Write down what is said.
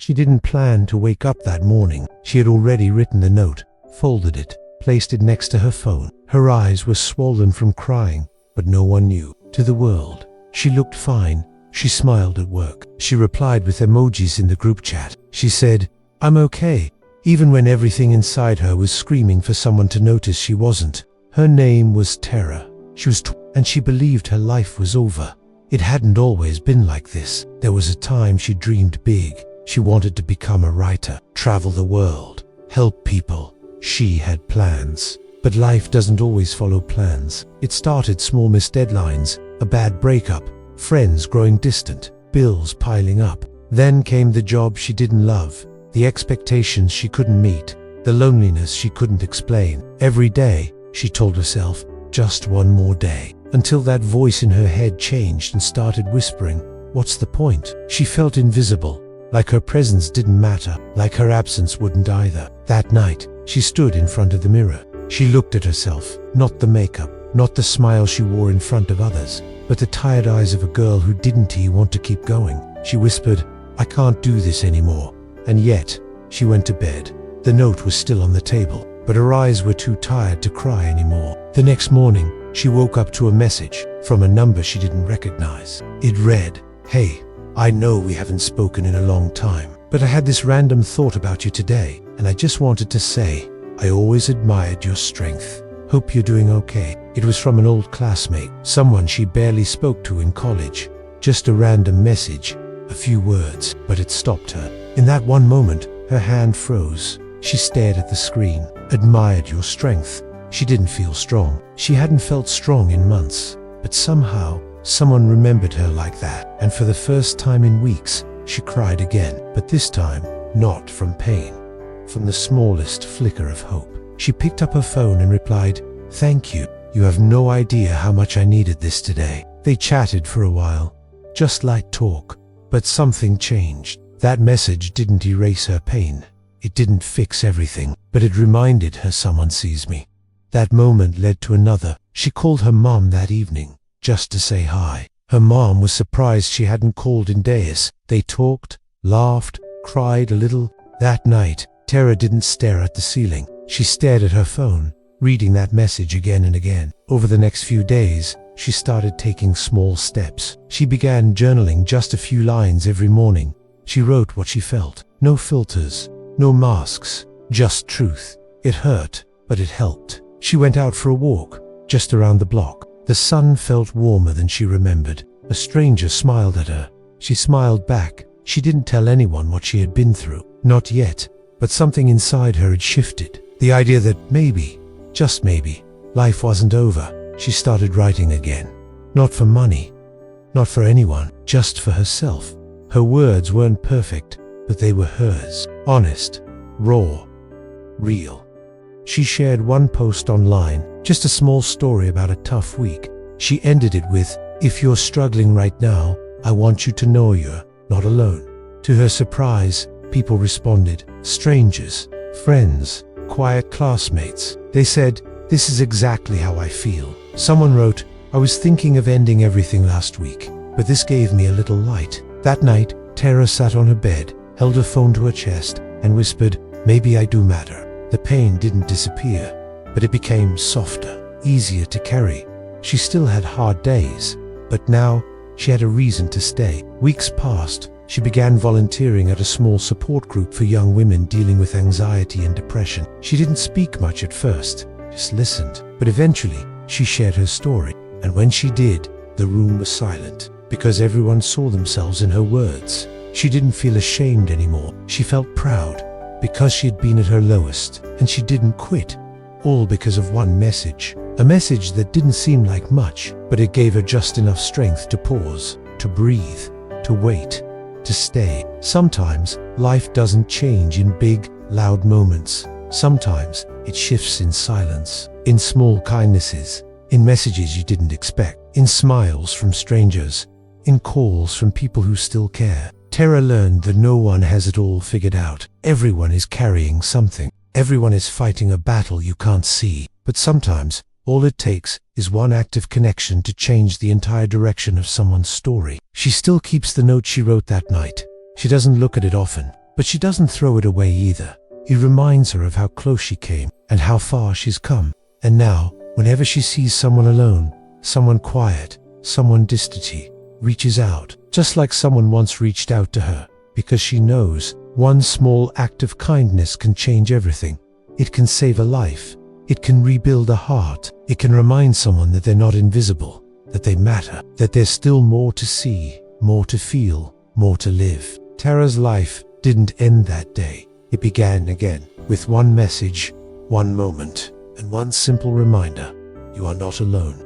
She didn't plan to wake up that morning. She had already written the note, folded it, placed it next to her phone. Her eyes were swollen from crying, but no one knew. To the world, she looked fine. She smiled at work. She replied with emojis in the group chat. She said, "I'm okay," even when everything inside her was screaming for someone to notice she wasn't. Her name was Tara. She was and she believed her life was over. It hadn't always been like this. There was a time she dreamed big. She wanted to become a writer, travel the world, help people. She had plans. But life doesn't always follow plans. It started small, missed deadlines, a bad breakup, friends growing distant, bills piling up. Then came the job she didn't love, the expectations she couldn't meet, the loneliness she couldn't explain. Every day, she told herself, just one more day, until that voice in her head changed and started whispering, "What's the point?" She felt invisible, like her presence didn't matter, like her absence wouldn't either. That night, she stood in front of the mirror. She looked at herself, not the makeup, not the smile she wore in front of others, but the tired eyes of a girl who didn't want to keep going. She whispered, "I can't do this anymore." And yet, she went to bed. The note was still on the table, but her eyes were too tired to cry anymore. The next morning, she woke up to a message from a number she didn't recognize. It read, "Hey, I know we haven't spoken in a long time, but I had this random thought about you today, and I just wanted to say, I always admired your strength. Hope you're doing okay." It was from an old classmate, someone she barely spoke to in college. Just a random message, a few words, but it stopped her. In that one moment, her hand froze. She stared at the screen. "Admired your strength." She didn't feel strong. She hadn't felt strong in months. But somehow, someone remembered her like that. And for the first time in weeks, she cried again. But this time, not from pain. From the smallest flicker of hope. She picked up her phone and replied, "Thank you. You have no idea how much I needed this today." They chatted for a while. Just light talk. But something changed. That message didn't erase her pain. It didn't fix everything, but it reminded her someone sees me. That moment led to another. She called her mom that evening, just to say hi. Her mom was surprised she hadn't called in days. They talked, laughed, cried a little. That night, Tara didn't stare at the ceiling. She stared at her phone, reading that message again and again. Over the next few days, she started taking small steps. She began journaling just a few lines every morning. She wrote what she felt. No filters, no masks, just truth. It hurt, but it helped. She went out for a walk, just around the block. The sun felt warmer than she remembered. A stranger smiled at her. She smiled back. She didn't tell anyone what she had been through. Not yet, but something inside her had shifted. The idea that maybe, just maybe, life wasn't over. She started writing again. Not for money, not for anyone, just for herself. Her words weren't perfect, but they were hers. Honest, raw, real. She shared one post online, just a small story about a tough week. She ended it with, "If you're struggling right now, I want you to know you're not alone." To her surprise, people responded. Strangers, friends, quiet classmates. They said, "This is exactly how I feel." Someone wrote, "I was thinking of ending everything last week, but this gave me a little light." That night, Tara sat on her bed, held her phone to her chest, and whispered, "Maybe I do matter." The pain didn't disappear, but it became softer, easier to carry. She still had hard days, but now she had a reason to stay. Weeks passed. She began volunteering at a small support group for young women dealing with anxiety and depression. She didn't speak much at first, just listened. But eventually, she shared her story. And when she did, the room was silent, because everyone saw themselves in her words. She didn't feel ashamed anymore. She felt proud, because she had been at her lowest, and she didn't quit. All because of one message. A message that didn't seem like much, but it gave her just enough strength to pause, to breathe, to wait, to stay. Sometimes, life doesn't change in big, loud moments. Sometimes, it shifts in silence, in small kindnesses, in messages you didn't expect, in smiles from strangers, in calls from people who still care. Tara learned that no one has it all figured out. Everyone is carrying something. Everyone is fighting a battle you can't see. But sometimes, all it takes is one act of connection to change the entire direction of someone's story. She still keeps the note she wrote that night. She doesn't look at it often, But she doesn't throw it away either. It reminds her of how close she came and how far she's come. And now, whenever she sees someone alone, someone quiet, someone distant, she reaches out, just like someone once reached out to her, because she knows one small act of kindness can change everything. It can save a life. It can rebuild a heart. It can remind someone that they're not invisible, that they matter, that there's still more to see, more to feel, more to live. Tara's life didn't end that day. It began again, with one message, one moment, and one simple reminder: you are not alone.